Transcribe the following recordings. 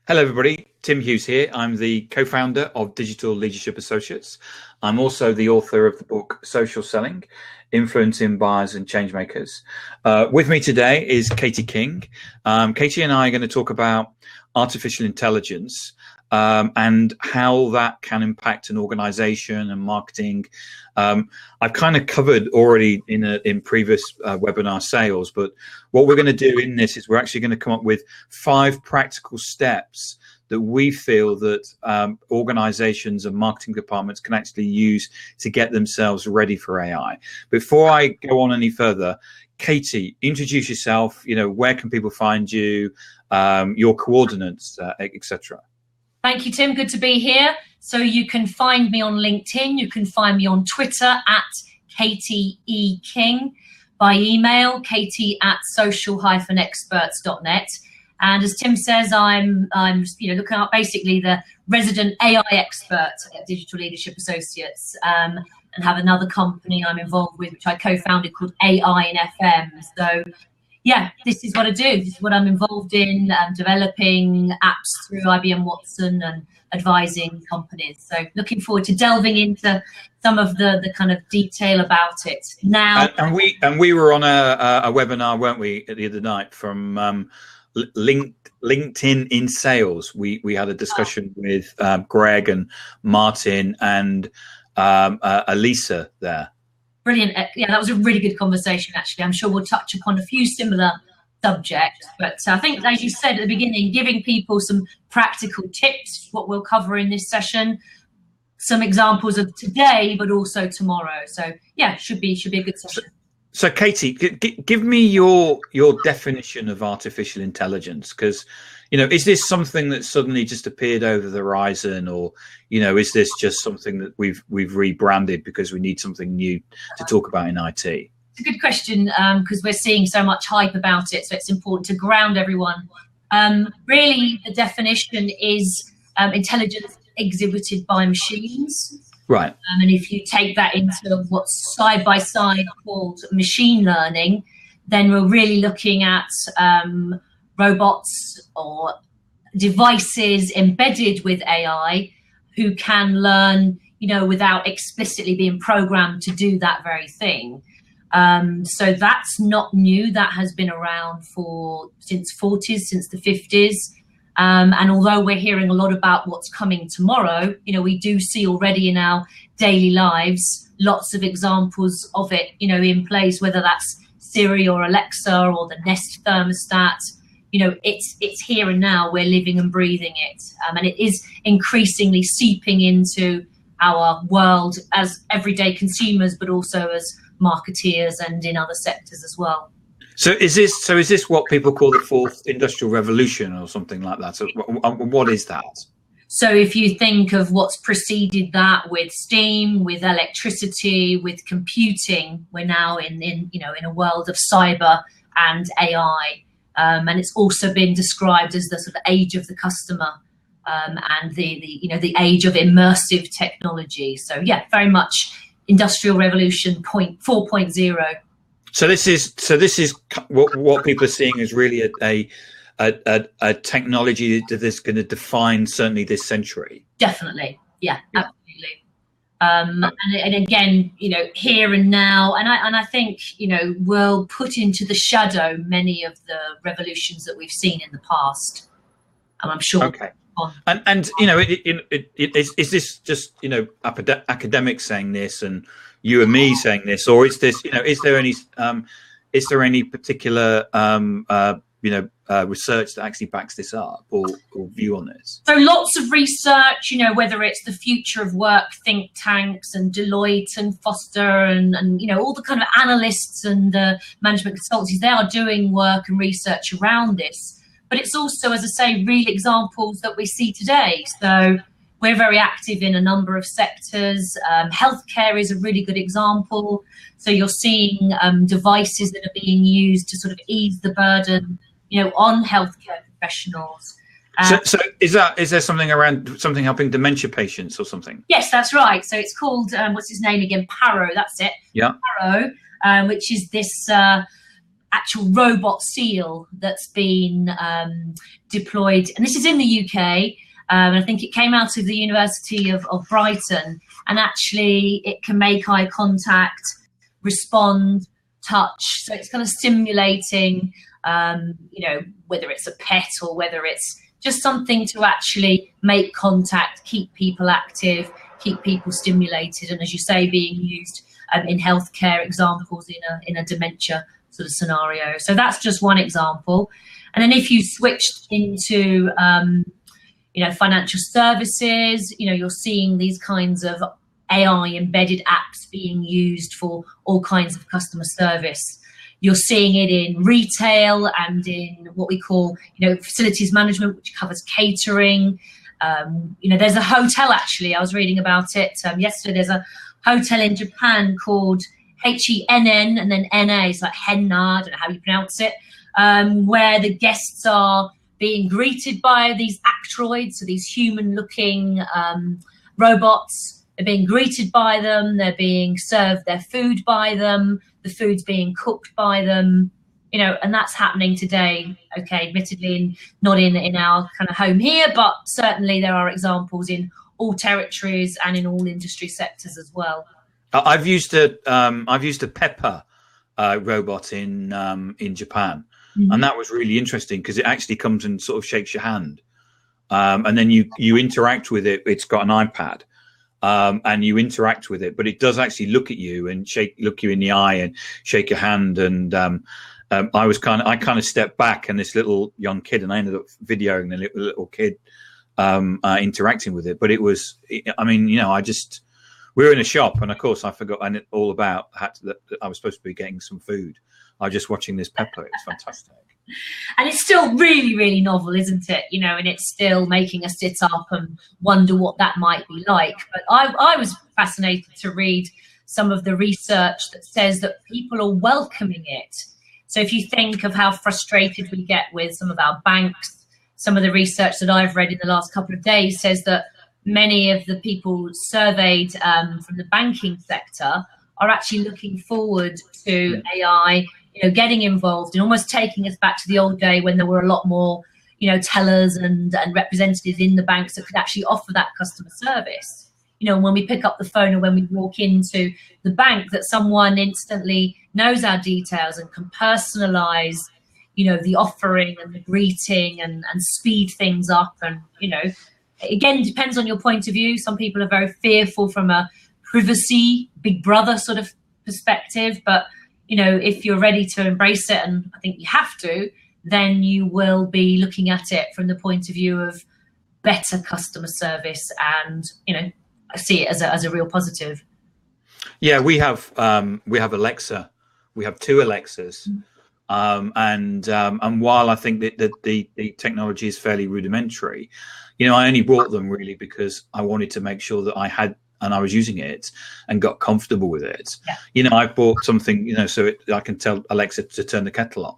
Hello, everybody. Tim Hughes here. I'm the co-founder of Digital Leadership Associates. I'm also the author of the book Social Selling, Influencing Buyers and Changemakers. With me today is Katie King. Katie and I are going to talk about artificial intelligence and how that can impact an organization and marketing. I've kind of covered already in previous webinar sales, but what we're going to do in this is we're actually going to come up with 5 practical steps that we feel that organizations and marketing departments can actually use to get themselves ready for AI. Before I go on any further, Katie, introduce yourself. Where can people find you, your coordinates, etc. Thank you, Tim. Good to be here. So you can find me on LinkedIn. You can find me on Twitter at Katie E. King, by email, katie@social-experts.net. And as Tim says, I'm looking at basically the resident AI expert at Digital Leadership Associates, and have another company I'm involved with, which I co-founded, called AI in FM. So yeah, this is what I do. This is what I'm involved in, developing apps through IBM Watson and advising companies. So looking forward to delving into some of the kind of detail about it now. And we were on a webinar, weren't we, the other night from LinkedIn in Sales. We had a discussion with Greg and Martin and Elisa there. Brilliant. Yeah, that was a really good conversation, actually. I'm sure we'll touch upon a few similar subjects. But I think, as you said at the beginning, giving people some practical tips, what we'll cover in this session, some examples of today, but also tomorrow. So yeah, should be a good session. So Katie, give me your definition of artificial intelligence, because is this something that suddenly just appeared over the horizon, or is this just something that we've rebranded because we need something new to talk about in IT? It's a good question, because we're seeing so much hype about it, so it's important to ground everyone. Really, the definition is intelligence exhibited by machines. Right. And if you take that into what's side by side called machine learning, then we're really looking at robots or devices embedded with AI who can learn, without explicitly being programmed to do that very thing. So that's not new. That has been around since the 50s. And although we're hearing a lot about what's coming tomorrow, we do see already in our daily lives lots of examples of it, in place, whether that's Siri or Alexa or the Nest thermostat. It's here and now. We're living and breathing it. And it is increasingly seeping into our world as everyday consumers, but also as marketeers and in other sectors as well. So is this what people call the 4th industrial revolution or something like that? So what is that? So if you think of what's preceded that with steam, with electricity, with computing, we're now in a world of cyber and AI. And it's also been described as the sort of age of the customer, and the age of immersive technology. So yeah, very much industrial revolution 4.0. So this is what people are seeing as really a technology that is going to define certainly this century. Definitely, yeah, absolutely. And again, here and now, and I think we'll put into the shadow many of the revolutions that we've seen in the past. And I'm sure. Okay. And is this just academics saying this and you and me saying this, or is this is there any particular research that actually backs this up, or view on this? So lots of research, whether it's the Future of Work think tanks and Deloitte and Foster and all the kind of analysts and management consultancies, they are doing work and research around this. But it's also, as I say, real examples that we see today. So we're very active in a number of sectors. Healthcare is a really good example. So you're seeing devices that are being used to sort of ease the burden, on healthcare professionals. So is there something helping dementia patients or something? Yes, that's right. So it's called, what's his name again? Paro, that's it. Yeah. Paro, which is this actual robot seal that's been deployed, and this is in the UK. I think it came out of the University of Brighton, and actually it can make eye contact, respond, touch. So it's kind of stimulating, whether it's a pet or whether it's just something to actually make contact, keep people active, keep people stimulated, and as you say, being used in healthcare examples in a dementia sort of scenario. So that's just one example. And then if you switched into financial services, you're seeing these kinds of AI embedded apps being used for all kinds of customer service. You're seeing it in retail and in what we call, facilities management, which covers catering. There's a hotel, actually, I was reading about it yesterday. There's a hotel in Japan called HENN and then NA, it's like Henna, I don't know how you pronounce it, where the guests are being greeted by these actroids, so these human-looking robots. They're being greeted by them, they're being served their food by them, the food's being cooked by them, and that's happening today. Okay, admittedly not in our kind of home here, but certainly there are examples in all territories and in all industry sectors as well. I've used a pepper robot in Japan, mm-hmm. and that was really interesting because it actually comes and sort of shakes your hand, and then you interact with it. It's got an iPad. And you interact with it, but it does actually look at you and look you in the eye and shake your hand. And I kind of stepped back, and this little young kid, and I ended up videoing the little kid interacting with it. But it was, we were in a shop, and of course I forgot all about that I was supposed to be getting some food. I was just watching this pepper. It's fantastic. And it's still really, really novel, isn't it? And it's still making us sit up and wonder what that might be like. But I was fascinated to read some of the research that says that people are welcoming it. So if you think of how frustrated we get with some of our banks, some of the research that I've read in the last couple of days says that many of the people surveyed from the banking sector are actually looking forward to AI, getting involved and almost taking us back to the old day when there were a lot more, tellers and representatives in the banks that could actually offer that customer service. When we pick up the phone or when we walk into the bank, that someone instantly knows our details and can personalize, the offering and the greeting and speed things up. And, again, depends on your point of view. Some people are very fearful from a privacy, big brother sort of perspective, but if you're ready to embrace it, and I think you have to, then you will be looking at it from the point of view of better customer service, and I see it as a real positive. Yeah, we have Alexa, we have two Alexas, and while I think that the technology is fairly rudimentary, I only bought them really because I wanted to make sure that I had. And I was using it and got comfortable with it. Yeah. I bought something, so I can tell Alexa to turn the kettle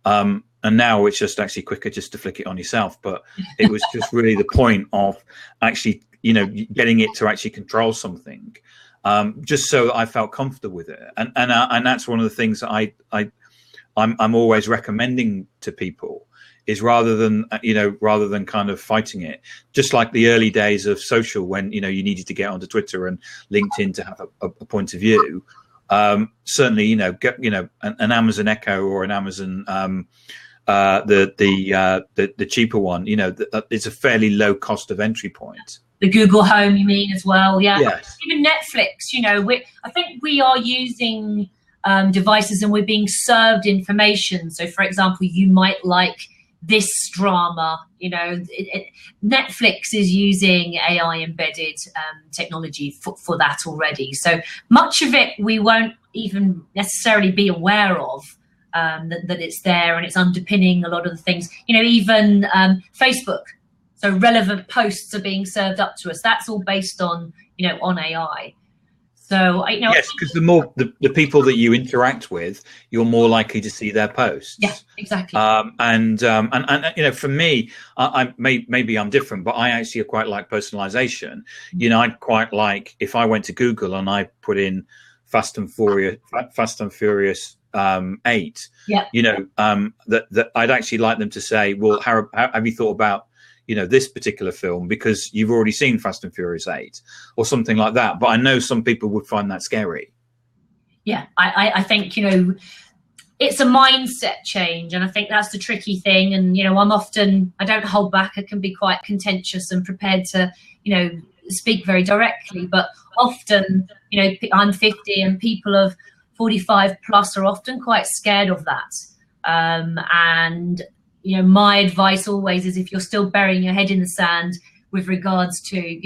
on. And now it's just actually quicker just to flick it on yourself. But it was just really the point of actually, getting it to actually control something, just so that I felt comfortable with it. And that's one of the things that I'm always recommending to people. Is rather than kind of fighting it, just like the early days of social when, you needed to get onto Twitter and LinkedIn to have a point of view. Certainly, get, an Amazon Echo or an Amazon, the cheaper one, it's a fairly low cost of entry point. The Google Home, you mean, as well? Yeah. Yes. Even Netflix, I think we are using devices and we're being served information. So, for example, you might like this drama, Netflix is using AI embedded technology for that already. So much of it we won't even necessarily be aware of, that it's there and it's underpinning a lot of the things. Even Facebook. So relevant posts are being served up to us. That's all based on, on AI. So, yes, because the more the people that you interact with, you're more likely to see their posts. Yeah, exactly. And for me, maybe I'm different, but I actually quite like personalization. I'd quite like if I went to Google and I put in Fast and Furious 8, Yeah. that I'd actually like them to say, well, how have you thought about, this particular film, because you've already seen Fast and Furious 8 or something like that. But I know some people would find that scary. Yeah, I think, it's a mindset change, and I think that's the tricky thing. And I don't hold back. I can be quite contentious and prepared to speak very directly, but often I'm 50 and people of 45 plus are often quite scared of that. And my advice always is, if you're still burying your head in the sand with regards to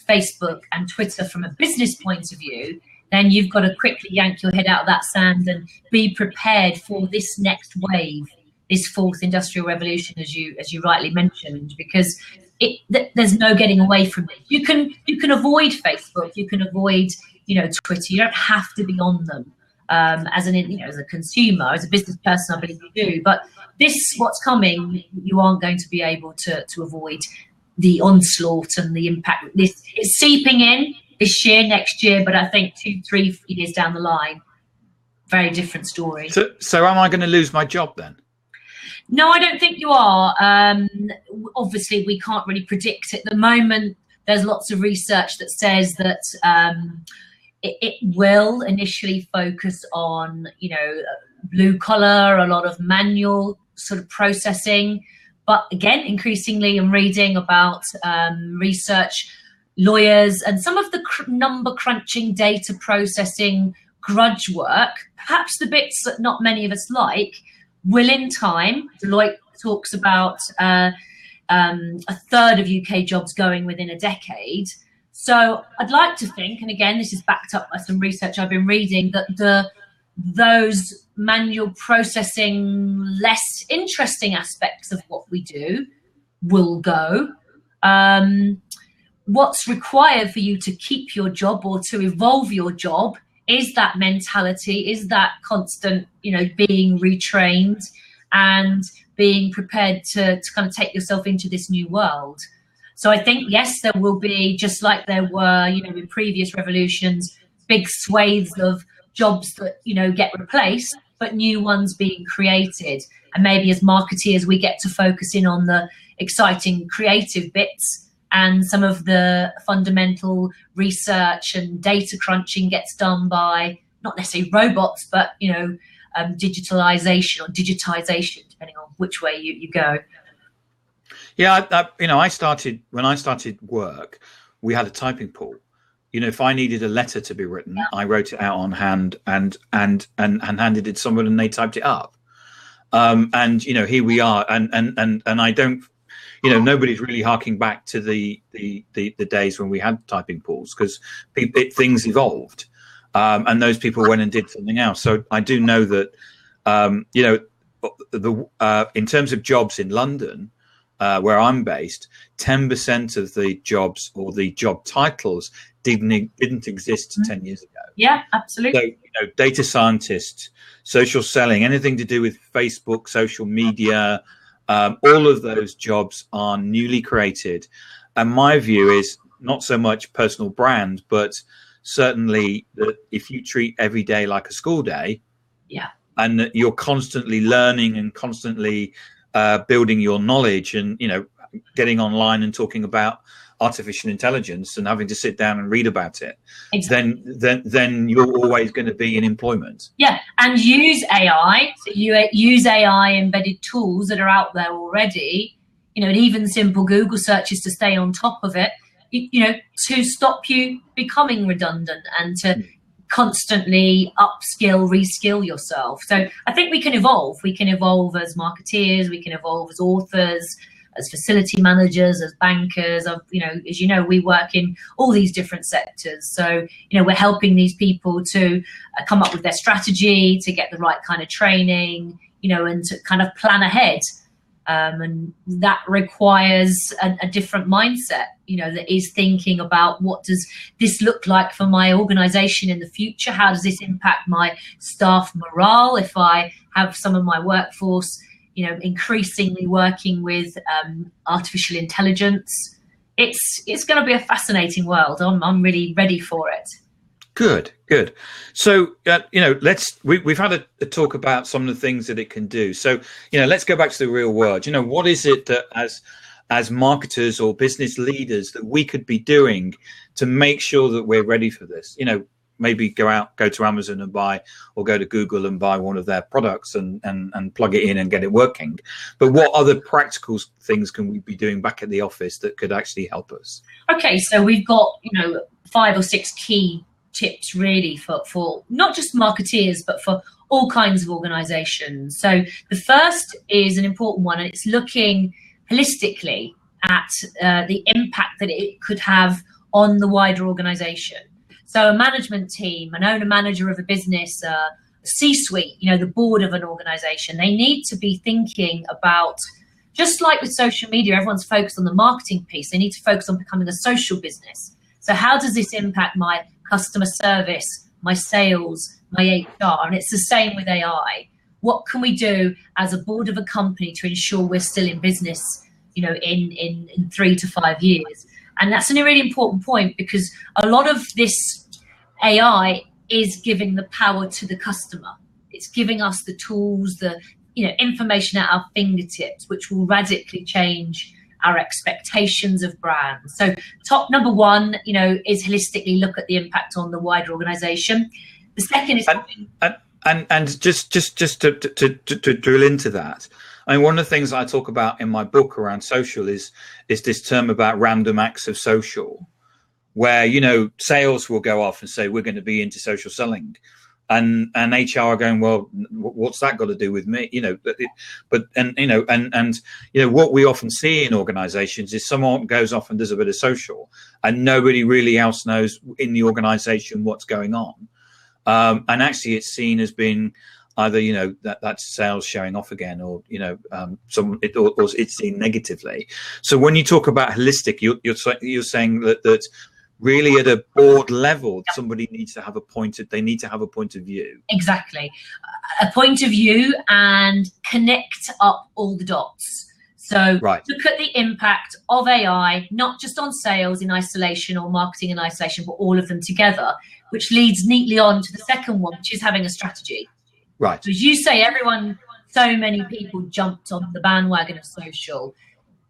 Facebook and Twitter from a business point of view, then you've got to quickly yank your head out of that sand and be prepared for this next wave, this fourth industrial revolution, as you rightly mentioned, because there's no getting away from it. You can avoid Facebook, you can avoid Twitter. You don't have to be on them as a consumer, as a business person. I believe you do, but what's coming, you aren't going to be able to avoid the onslaught and the impact. This is seeping in this year, next year, but I think 2-3 years down the line, very different story. So am I going to lose my job then? No, I don't think you are. Obviously, we can't really predict at the moment. There's lots of research that says that it will initially focus on, blue collar, a lot of manual sort of processing. But again, increasingly, I'm reading about research, lawyers, and some of the number crunching, data processing, grudge work, perhaps the bits that not many of us like, will in time. Deloitte talks about a third of UK jobs going within a decade. So I'd like to think, and again, this is backed up by some research I've been reading, that those manual processing, less interesting aspects of what we do will go. What's required for you to keep your job or to evolve your job is that mentality, is that constant, being retrained and being prepared to kind of take yourself into this new world. So I think, yes, there will be, just like there were, in previous revolutions, big swathes of jobs that, get replaced, but new ones being created. And maybe as marketeers, we get to focus in on the exciting creative bits, and some of the fundamental research and data crunching gets done by not necessarily robots, but, digitalization or digitization, depending on which way you go. Yeah, when I started work, we had a typing pool. If I needed a letter to be written, I wrote it out on hand and handed it to someone, and they typed it up. And here we are, and I don't. Nobody's really harking back to the days when we had typing pools, because things evolved, and those people went and did something else. So I do know that, in terms of jobs in London, where I'm based, 10% of the jobs or the job titles didn't exist 10 years ago. Yeah, absolutely. So, data scientist, social selling, anything to do with Facebook, social media. All of those jobs are newly created, and my view is not so much personal brand, but certainly that if you treat every day like a school day, and that you're constantly learning and constantly building your knowledge, and getting online and talking about artificial intelligence and having to sit down and read about it, exactly. then you're always going to be in employment. Yeah, and use AI. So you use AI embedded tools that are out there already. And even simple Google searches to stay on top of it. To stop you becoming redundant and to constantly upskill, reskill yourself. So I think we can evolve. We can evolve as marketeers. We can evolve as authors, as facility managers, as bankers. As we work in all these different sectors. So, we're helping these people to come up with their strategy, to get the right kind of training, and to kind of plan ahead. And that requires a different mindset, that is thinking about, what does this look like for my organization in the future? How does this impact my staff morale if I have some of my workforce increasingly working with artificial intelligence? It's going to be a fascinating world. I'm really ready for it. Good, good. So, we've had a talk about some of the things that it can do. So, let's go back to the real world. What is it that as marketers or business leaders that we could be doing to make sure that we're ready for this? Maybe go to Amazon and buy, or go to Google and buy one of their products and plug it in and get it working. But what other practical things can we be doing back at the office that could actually help us? Okay, so we've got 5 or 6 key tips really for not just marketeers but for all kinds of organizations. So the first is an important one, and it's looking holistically at the impact that it could have on the wider organization. So a management team, an owner manager of a business, C-suite, the board of an organization, they need to be thinking about, just like with social media, everyone's focused on the marketing piece, they need to focus on becoming a social business. So how does this impact my customer service, my sales, my HR? And it's the same with AI. What can we do as a board of a company to ensure we're still in business, in 3 to 5 years? And that's a really important point, because a lot of this AI is giving the power to the customer. It's giving us the tools, the information at our fingertips, which will radically change our expectations of brands. So top number 1, is holistically look at the impact on the wider organization. The second is and just to drill into that. I mean, one of the things I talk about in my book around social is this term about random acts of social, where sales will go off and say we're going to be into social selling, and HR are going, well, what's that got to do with me? What we often see in organizations is someone goes off and does a bit of social, and nobody really else knows in the organization what's going on, and actually it's seen as being either that's sales showing off again, or or it's seen negatively. So when you talk about holistic, you're saying that really at a board level, somebody needs to have a point of view. Exactly. A point of view, and connect up all the dots. So Look at the impact of AI, not just on sales in isolation or marketing in isolation, but all of them together, which leads neatly on to the second one, which is having a strategy. Right. So as you say, so many people jumped on the bandwagon of social.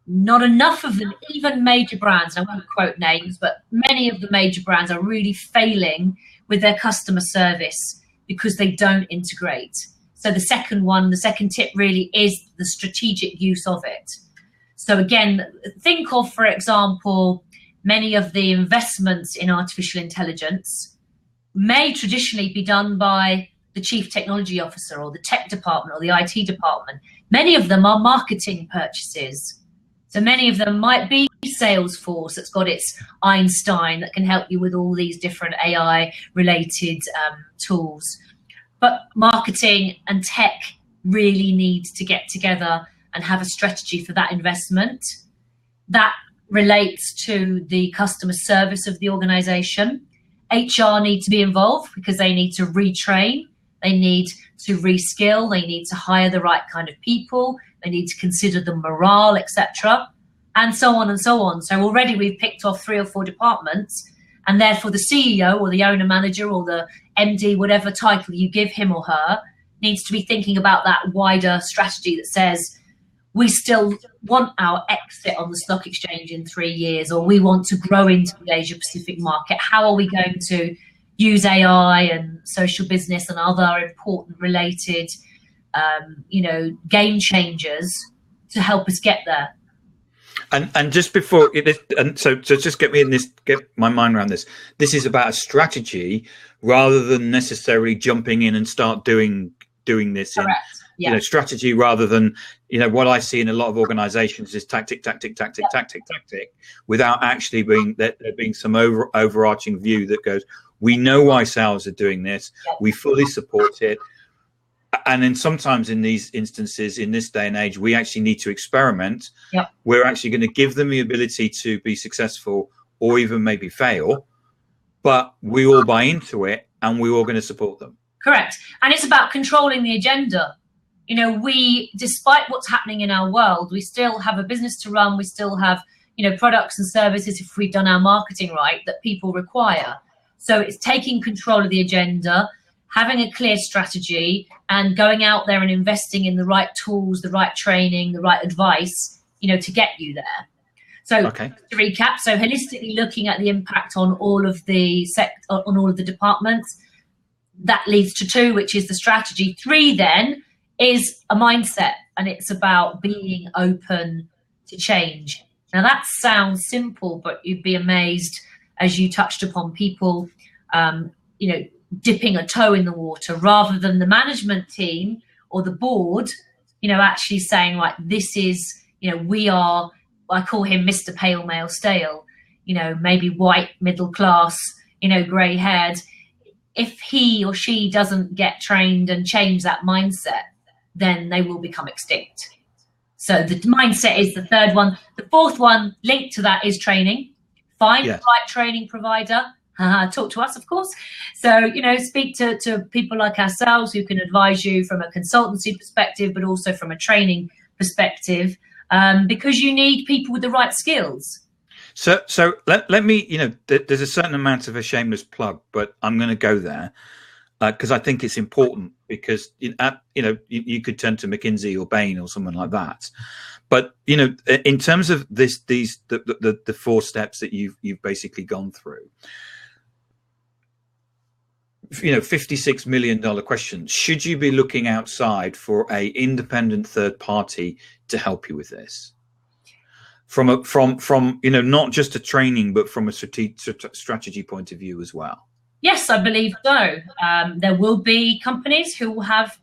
Not enough of them, even major brands, I won't quote names, but many of the major brands are really failing with their customer service because they don't integrate. So the second tip really is the strategic use of it. So again, think of, for example, many of the investments in artificial intelligence may traditionally be done by the chief technology officer or the tech department or the IT department. Many of them are marketing purchases. So many of them might be Salesforce that's got its Einstein that can help you with all these different AI related tools. But marketing and tech really need to get together and have a strategy for that investment. That relates to the customer service of the organization. HR need to be involved because they need to retrain. They need to reskill, they need to hire the right kind of people, they need to consider the morale, etc., and so on and so on. So already we've picked off 3 or 4 departments, and therefore the CEO or the owner manager or the MD, whatever title you give him or her, needs to be thinking about that wider strategy that says, we still want our exit on the stock exchange in 3 years, or we want to grow into the Asia Pacific market. How are we going to use AI and social business and other important related, game changers to help us get there? And just before so just get my mind around this. This is about a strategy rather than necessarily jumping in and start doing this. Correct. Yeah. Strategy rather than what I see in a lot of organizations is tactic, without actually being some overarching view that goes, we know why sales are doing this. Yep. We fully support it. And then sometimes in these instances, in this day and age, we actually need to experiment. Yep. We're actually going to give them the ability to be successful or even maybe fail, but we all buy into it and we're all going to support them. Correct. And it's about controlling the agenda. We, despite what's happening in our world, we still have a business to run. We still have, products and services, if we've done our marketing right, that people require. So it's taking control of the agenda, having a clear strategy, and going out there and investing in the right tools, the right training, the right advice, to get you there. So to recap, so holistically looking at the impact on all of the on all of the departments, that leads to 2, which is the strategy. 3 then is a mindset, and it's about being open to change. Now that sounds simple, but you'd be amazed, as you touched upon, people, dipping a toe in the water rather than the management team or the board, actually saying, like, this is, we are, I call him Mr. Pale Male Stale, maybe white, middle class, grey haired. If he or she doesn't get trained and change that mindset, then they will become extinct. So the mindset is the 3rd one. The 4th one linked to that is training. Find the right training provider. Talk to us, of course. So, speak to people like ourselves who can advise you from a consultancy perspective, but also from a training perspective, because you need people with the right skills. So let me, there's a certain amount of a shameless plug, but I'm going to go there because I think it's important, because, you could turn to McKinsey or Bain or someone like that. But, in terms of the 4 steps that you've basically gone through, $56 million question, should you be looking outside for a independent third party to help you with this? From not just a training, but from a strategy point of view as well? Yes, I believe so. There will be companies who will have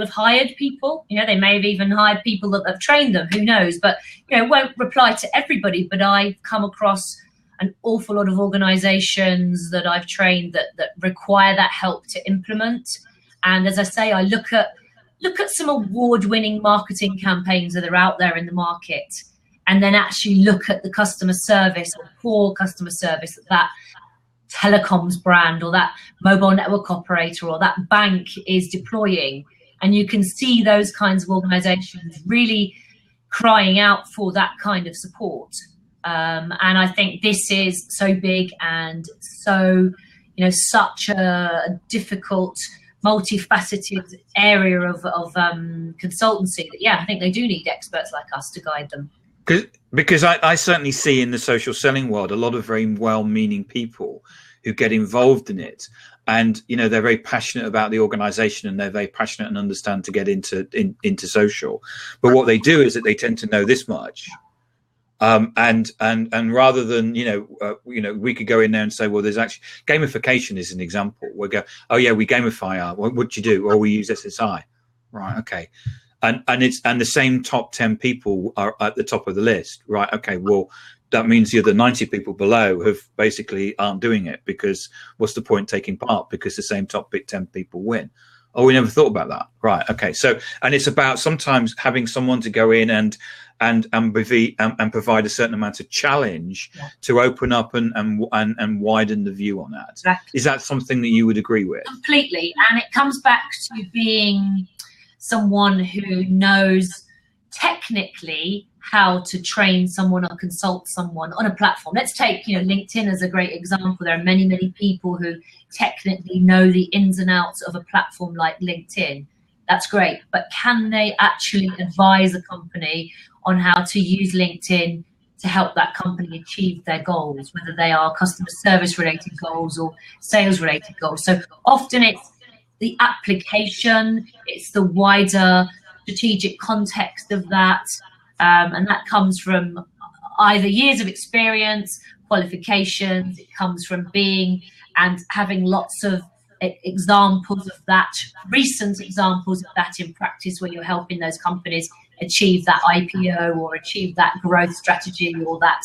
hired people. They may have even hired people that have trained them. Who knows? But won't reply to everybody. But I've come across an awful lot of organisations that I've trained that require that help to implement. And as I say, I look at some award-winning marketing campaigns that are out there in the market, and then actually look at the customer service or poor customer service that telecoms brand or that mobile network operator or that bank is deploying. And you can see those kinds of organizations really crying out for that kind of support. And I think this is so big and so, such a difficult, multifaceted area of consultancy that, I think they do need experts like us to guide them. Because I certainly see in the social selling world a lot of very well-meaning people who get involved in it, and they're very passionate about the organization, and they're very passionate and understand to get into social. But what they do is that they tend to know this much, and rather than we could go in there and say, well, there's actually gamification is an example. We go, oh yeah, we gamify what do you do? Or we use SSI, right? Okay. And the same top 10 people are at the top of the list, right? Okay, well, that means the other 90 people below aren't doing it, because what's the point taking part? Because the same top 10 people win. Oh, we never thought about that, right? Okay, so and it's about sometimes having someone to go in and provide a certain amount of challenge to open up and widen the view on that. Exactly. Is that something that you would agree with? Completely, and it comes back to being someone who knows technically how to train someone or consult someone on a platform. Let's take, LinkedIn as a great example. There are many, many people who technically know the ins and outs of a platform like LinkedIn. That's great. But can they actually advise a company on how to use LinkedIn to help that company achieve their goals, whether they are customer service related goals or sales related goals? So often it's the application, it's the wider strategic context of that, and that comes from either years of experience, qualifications. It comes from being and having lots of examples of that, recent examples of that in practice, where you're helping those companies achieve that IPO or achieve that growth strategy or that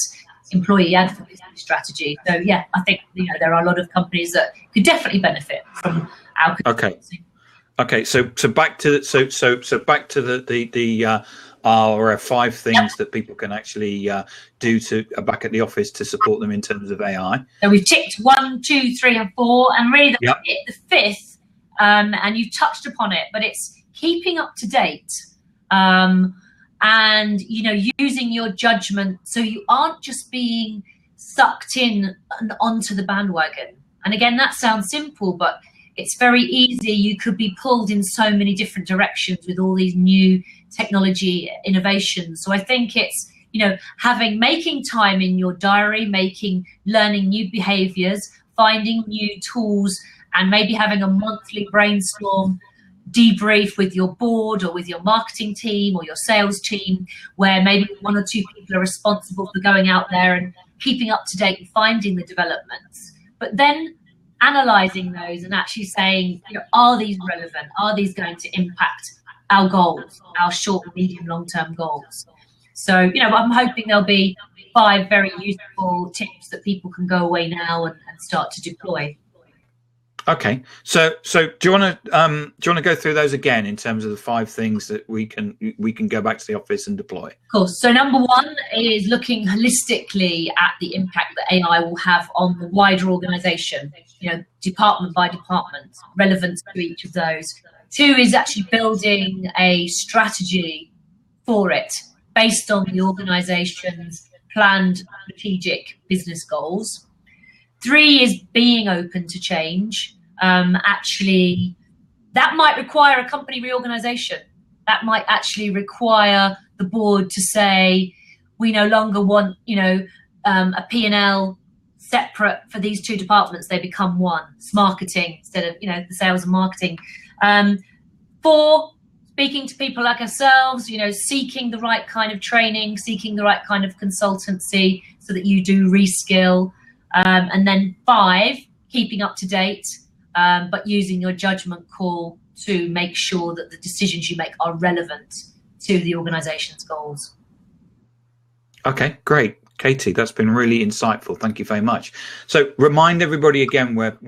employee advocacy strategy. So yeah, I think there are a lot of companies that could definitely benefit from our consultancy. Okay. So back to our 5 things that people can actually do to back at the office to support them in terms of AI. So we've ticked 1, 2, 3, and 4, and really the 5th, and you've touched upon it, but it's keeping up to date. And using your judgment, so you aren't just being sucked in and onto the bandwagon. And again, that sounds simple, but it's very easy. You could be pulled in so many different directions with all these new technology innovations. So I think it's, making time in your diary, learning new behaviors, finding new tools, and maybe having a monthly brainstorm debrief with your board or with your marketing team or your sales team, where maybe 1 or 2 people are responsible for going out there and keeping up to date and finding the developments. But then analyzing those and actually saying, are these relevant? Are these going to impact our goals, our short, medium, long-term goals? So, I'm hoping there'll be 5 very useful tips that people can go away now and start to deploy. Okay, so do you want to go through those again in terms of the 5 things that we can go back to the office and deploy? Of course. So number 1 is looking holistically at the impact that AI will have on the wider organisation. Department by department, relevance to each of those. 2 is actually building a strategy for it based on the organisation's planned strategic business goals. 3 is being open to change. Actually, that might require a company reorganization. That might actually require the board to say, we no longer want, a P&L separate for these 2 departments. They become one. It's marketing instead of, the sales and marketing. 4, speaking to people like ourselves, seeking the right kind of training, seeking the right kind of consultancy so that you do reskill. And then 5, keeping up to date, but using your judgment call to make sure that the decisions you make are relevant to the organization's goals. Okay, great. Katie, that's been really insightful. Thank you very much. So remind everybody again where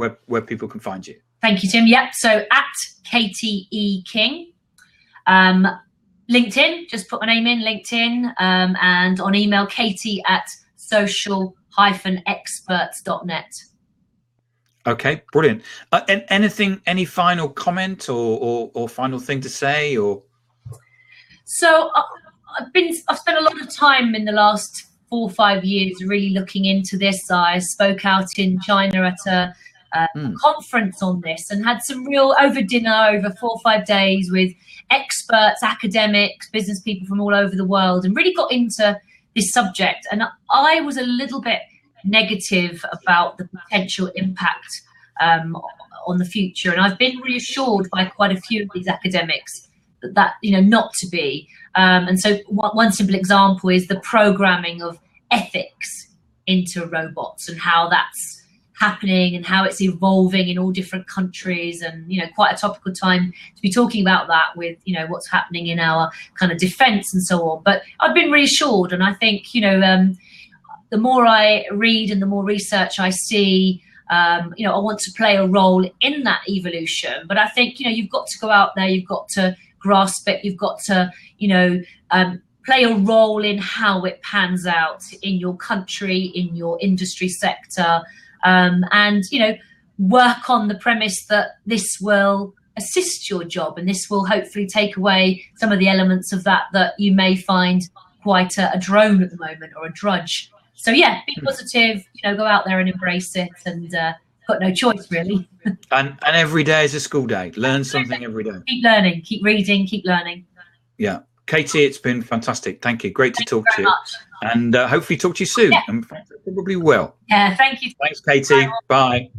people can find you. Thank you, Tim. Yep. So at Katie E. King. LinkedIn, just put my name in, LinkedIn, and on email, katie@social-experts.net. Okay, brilliant. And any final comment or final thing to say, or? So I've spent a lot of time in the last 4 or 5 years really looking into this. I spoke out in China at a conference on this and had some real over dinner over 4 or 5 days with experts, academics, business people from all over the world, and really got into this subject. And I was a little bit negative about the potential impact on the future. And I've been reassured by quite a few of these academics that not to be. And so one simple example is the programming of ethics into robots and how that's happening and how it's evolving in all different countries, and quite a topical time to be talking about that with what's happening in our kind of defense and so on. But I've been reassured, and I think the more I read and the more research I see, I want to play a role in that evolution. But I think you've got to go out there, you've got to grasp it, you've got to play a role in how it pans out in your country, in your industry sector. And work on the premise that this will assist your job, and this will hopefully take away some of the elements of that you may find quite a drone at the moment, or a drudge. So yeah, be positive, go out there and embrace it, and got no choice really. and every day is a school day. Learn something every day. Keep learning, keep reading, keep learning. Yeah. Katie, it's been fantastic. Thank you. Great to talk to you. And hopefully talk to you soon. Yeah. And probably will. Yeah, thank you. Thanks, Katie. Bye.